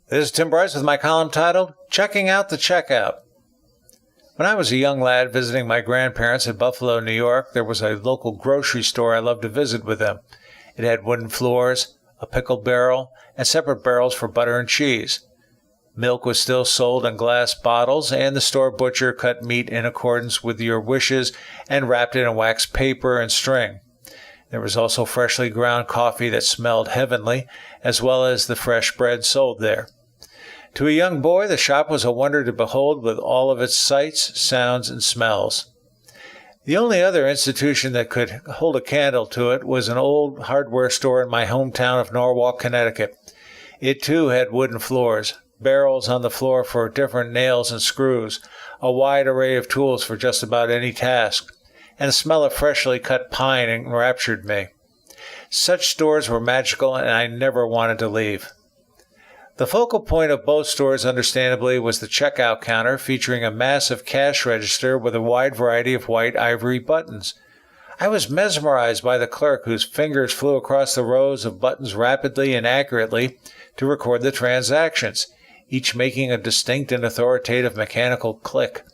This is Tim Bryce with my column titled, Checking Out the Checkout. When I was a young lad visiting my grandparents in Buffalo, New York, there was a local grocery store I loved to visit with them. It had wooden floors, a pickle barrel, and separate barrels for butter and cheese. Milk was still sold in glass bottles, and the store butcher cut meat in accordance with your wishes and wrapped it in wax paper and string. There was also freshly ground coffee that smelled heavenly, as well as the fresh bread sold there. To a young boy, the shop was a wonder to behold with all of its sights, sounds, and smells. The only other institution that could hold a candle to it was an old hardware store in my hometown of Norwalk, Connecticut. It, too, had wooden floors, barrels on the floor for different nails and screws, a wide array of tools for just about any task, and the smell of freshly cut pine enraptured me. Such stores were magical, and I never wanted to leave. The focal point of both stores, understandably, was the checkout counter, featuring a massive cash register with a wide variety of white ivory buttons. I was mesmerized by the clerk whose fingers flew across the rows of buttons rapidly and accurately to record the transactions, each making a distinct and authoritative mechanical click.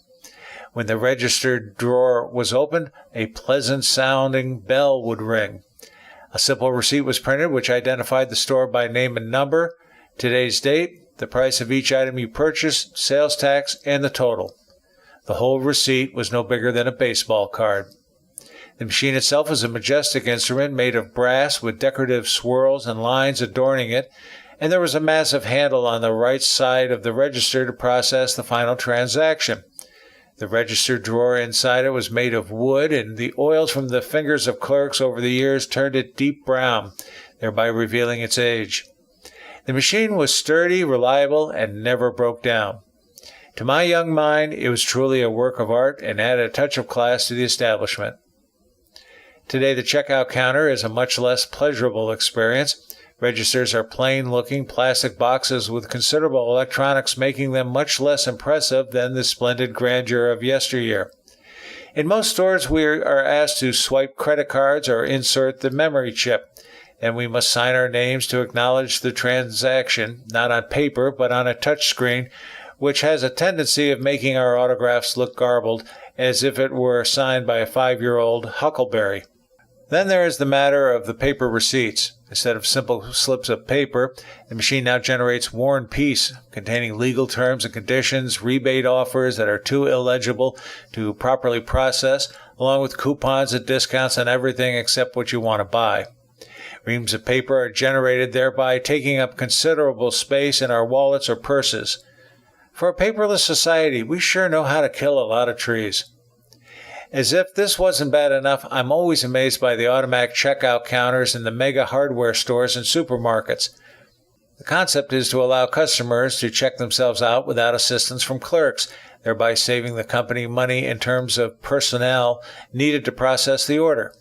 When the register drawer was opened, a pleasant-sounding bell would ring. A simple receipt was printed which identified the store by name and number, today's date, the price of each item you purchased, sales tax, and the total. The whole receipt was no bigger than a baseball card. The machine itself was a majestic instrument made of brass with decorative swirls and lines adorning it, and there was a massive handle on the right side of the register to process the final transaction. The register drawer inside it was made of wood, and the oils from the fingers of clerks over the years turned it deep brown, thereby revealing its age. The machine was sturdy, reliable, and never broke down. To my young mind, it was truly a work of art and added a touch of class to the establishment. Today, the checkout counter is a much less pleasurable experience. Registers are plain-looking plastic boxes with considerable electronics, making them much less impressive than the splendid grandeur of yesteryear. In most stores, we are asked to swipe credit cards or insert the memory chip. Then we must sign our names to acknowledge the transaction, not on paper, but on a touch screen, which has a tendency of making our autographs look garbled, as if it were signed by a 5-year-old huckleberry. Then there is the matter of the paper receipts. Instead of simple slips of paper, the machine now generates War and Peace, containing legal terms and conditions, rebate offers that are too illegible to properly process, along with coupons and discounts on everything except what you want to buy. Reams of paper are generated, thereby taking up considerable space in our wallets or purses. For a paperless society, we sure know how to kill a lot of trees. As if this wasn't bad enough, I'm always amazed by the automatic checkout counters in the mega hardware stores and supermarkets. The concept is to allow customers to check themselves out without assistance from clerks, thereby saving the company money in terms of personnel needed to process the order.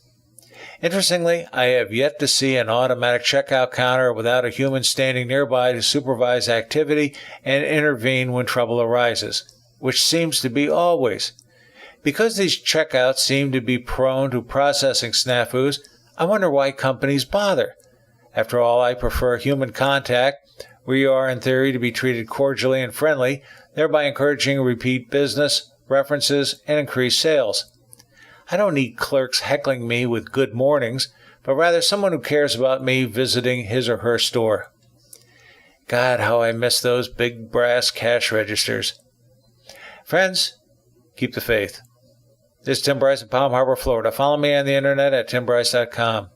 Interestingly, I have yet to see an automatic checkout counter without a human standing nearby to supervise activity and intervene when trouble arises, which seems to be always. Because these checkouts seem to be prone to processing snafus, I wonder why companies bother. After all, I prefer human contact, where you are in theory to be treated cordially and friendly, thereby encouraging repeat business, references, and increased sales. I don't need clerks heckling me with good mornings, but rather someone who cares about me visiting his or her store. God, how I miss those big brass cash registers. Friends, keep the faith. This is Tim Bryce in Palm Harbor, Florida. Follow me on the internet at timbryce.com.